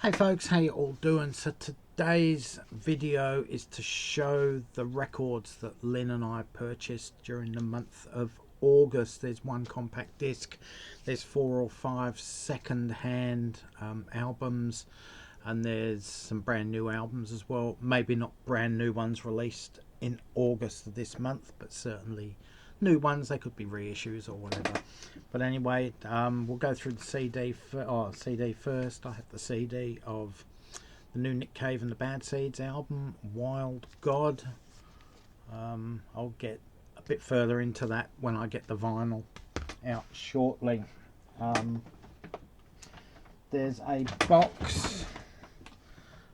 Hey folks, how you all doing? So today's video is to show the records that Lynne and I purchased during the month of August. There's one compact disc, there's 4 or 5 second-hand albums, and there's some brand new albums as well. Maybe not brand new ones released in August of this month, but certainly new ones. They could be reissues or whatever. But anyway, we'll go through the CD first. I have the CD of the new Nick Cave and the Bad Seeds album, Wild God. I'll get a bit further into that when I get the vinyl out shortly. There's a box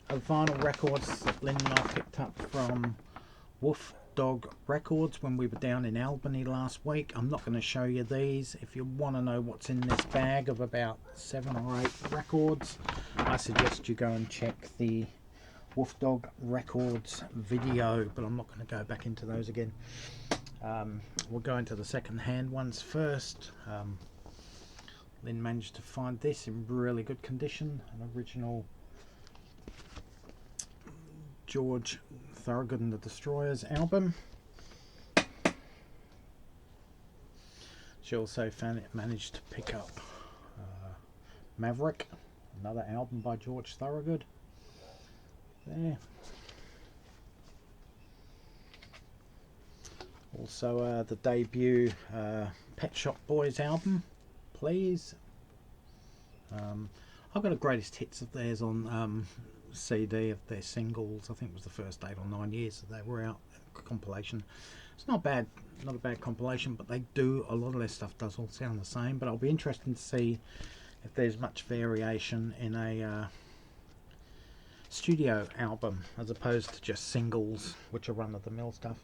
of vinyl records that Lynne and I picked up from Wolf Dog Records when we were down in Albany last week. I'm not going to show you these. If you want to know what's in this bag of about 7 or 8 records, I suggest you go and check the Wolf Dog Records video, but I'm not going to go back into those again. We'll go into the second hand ones first. Lynne managed to find this in really good condition, an original George Thorogood and the Destroyers album. She also managed to pick up Maverick, another album by George Thorogood. There. Also the debut Pet Shop Boys album, Please. I've got a greatest hits of theirs on CD of their singles. I think it was the first 8 or 9 years that they were out. Compilation. It's not bad, not a bad compilation, but they do a lot of their stuff does all sound the same. But I'll be interested to see if there's much variation in a studio album as opposed to just singles, which are run-of-the-mill stuff.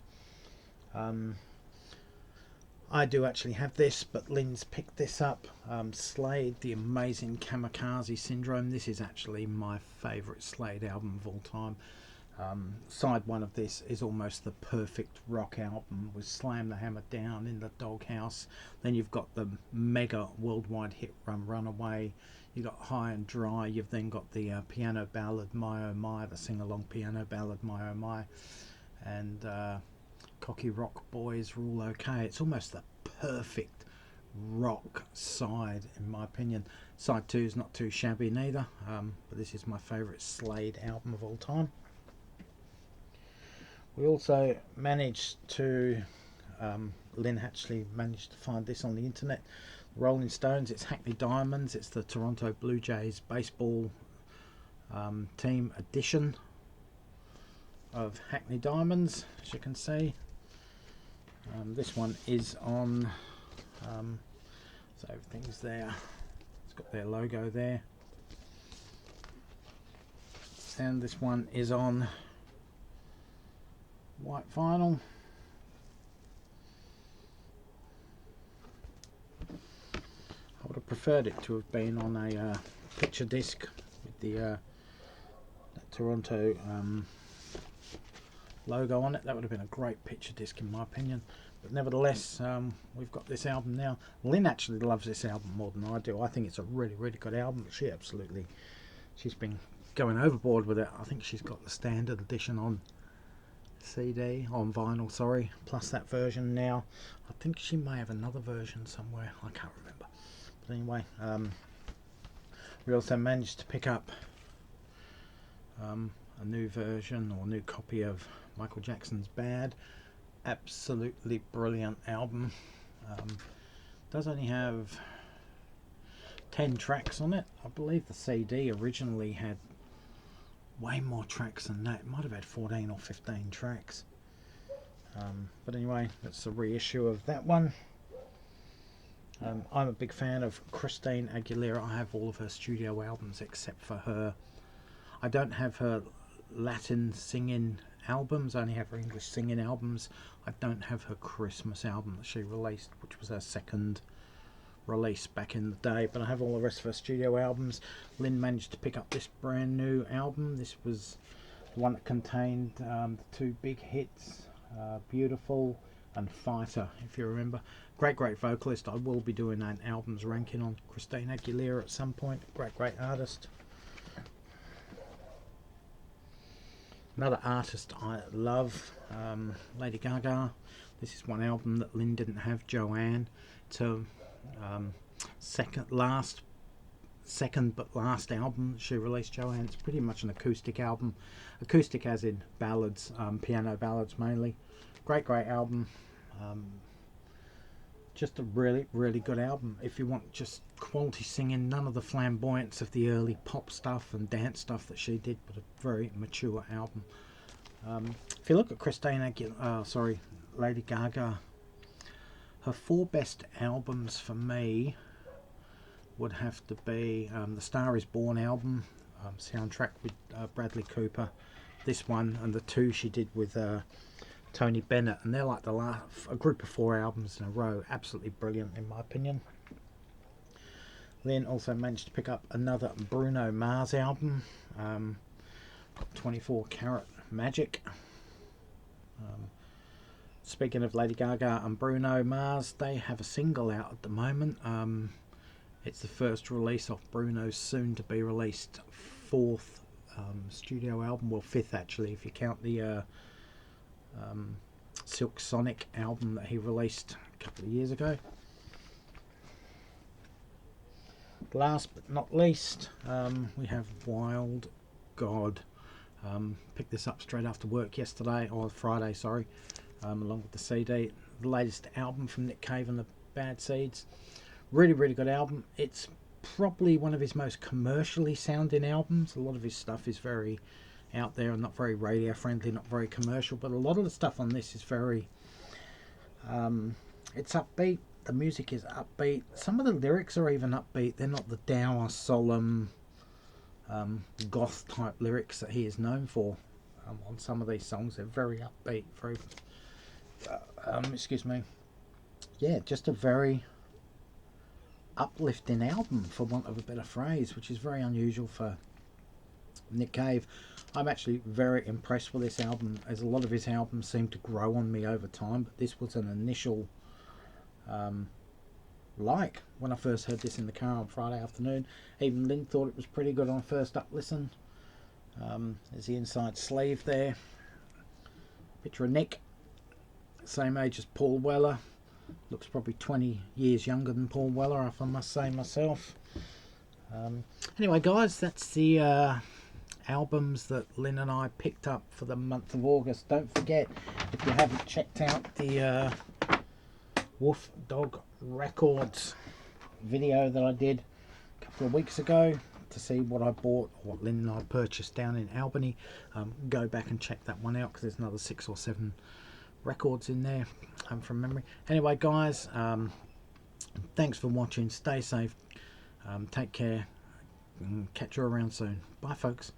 I do actually have this, but Lynne's picked this up. Slade, The Amazing Kamikaze Syndrome. This is actually my favourite Slade album of all time. Side 1 of this is almost the perfect rock album with Slam the Hammer Down, In the Doghouse. Then you've got the mega worldwide hit Runaway. You've got High and Dry. You've then got the piano ballad My Oh My, the sing-along piano ballad My Oh My. And Cocky Rock Boys Rule OK. It's almost the perfect rock side in my opinion. Side 2 is not too shabby neither, but this is my favourite Slade album of all time. We also managed to, Lynne actually managed to find this on the internet, Rolling Stones. It's Hackney Diamonds. It's the Toronto Blue Jays baseball team edition of Hackney Diamonds, as you can see. This one is on, so everything's there. It's got their logo there. And this one is on white vinyl. I would have preferred it to have been on a picture disc with the Toronto logo on it. That would have been a great picture disc in my opinion. But nevertheless, we've got this album now. Lynne actually loves this album more than I do. I think it's a really, really good album. She's been going overboard with it. I think she's got the standard edition on CD, on vinyl, sorry, plus that version now. I think she may have another version somewhere. I can't remember. But anyway, we also managed to pick up a new version or new copy of Michael Jackson's Bad. Absolutely brilliant album. Does only have 10 tracks on it. I believe the CD originally had way more tracks than that. It might have had 14 or 15 tracks. But anyway, that's a reissue of that one. I'm a big fan of Christina Aguilera. I have all of her studio albums except for her. I don't have her Latin singing albums. I only have her English singing albums. I don't have her Christmas album that she released, which was her second release back in the day, but I have all the rest of her studio albums. Lynne managed to pick up this brand new album. This was the one that contained the 2 big hits, Beautiful and Fighter, if you remember. Great vocalist. I will be doing an albums ranking on Christina Aguilera at some point. Great artist. Another artist I love, Lady Gaga. This is one album that Lynne didn't have, Joanne. It's a um, second but last album she released, Joanne. It's pretty much an acoustic album. Acoustic as in ballads, piano ballads mainly. Great album. Just a really good album. If you want just quality singing, none of the flamboyance of the early pop stuff and dance stuff that she did, but a very mature album. If you look at Lady Gaga, her 4 best albums for me would have to be the Star Is Born album, soundtrack with Bradley Cooper, this one, and the 2 she did with Tony Bennett, and they're like a group of 4 albums in a row. Absolutely brilliant in my opinion. Lynne also managed to pick up another Bruno Mars album, 24 Karat Magic. Speaking of Lady Gaga and Bruno Mars, they have a single out at the moment. It's the first release off Bruno's soon to be released 4th studio album, well 5th actually if you count the Silk Sonic album that he released a couple of years ago. Last but not least, we have Wild God. Picked this up straight after work yesterday, or Friday, sorry, along with the CD. The latest album from Nick Cave and the Bad Seeds. Really good album. It's probably one of his most commercially sounding albums. A lot of his stuff is very out there and not very radio friendly, not very commercial, but a lot of the stuff on this is very it's upbeat. The music is upbeat. Some of the lyrics are even upbeat. They're not the dour, solemn goth type lyrics that he is known for on some of these songs. They're very upbeat, very excuse me, yeah, just a very uplifting album, for want of a better phrase, which is very unusual for Nick Cave. I'm actually very impressed with this album, as a lot of his albums seem to grow on me over time, but this was an initial like when I first heard this in the car on Friday afternoon. Even Lynne thought it was pretty good on first up listen. There's the inside sleeve there. Picture of Nick, same age as Paul Weller. Looks probably 20 years younger than Paul Weller, if I must say myself. Anyway guys, that's the albums that Lynne and I picked up for the month of August. Don't forget, if you haven't checked out the Wolf Dog Records video that I did a couple of weeks ago to see what I bought, or what Lynne and I purchased down in Albany, go back and check that one out, because there's another 6 or 7 records in there from memory. Anyway guys, thanks for watching. Stay safe, take care, and catch you around soon. Bye folks.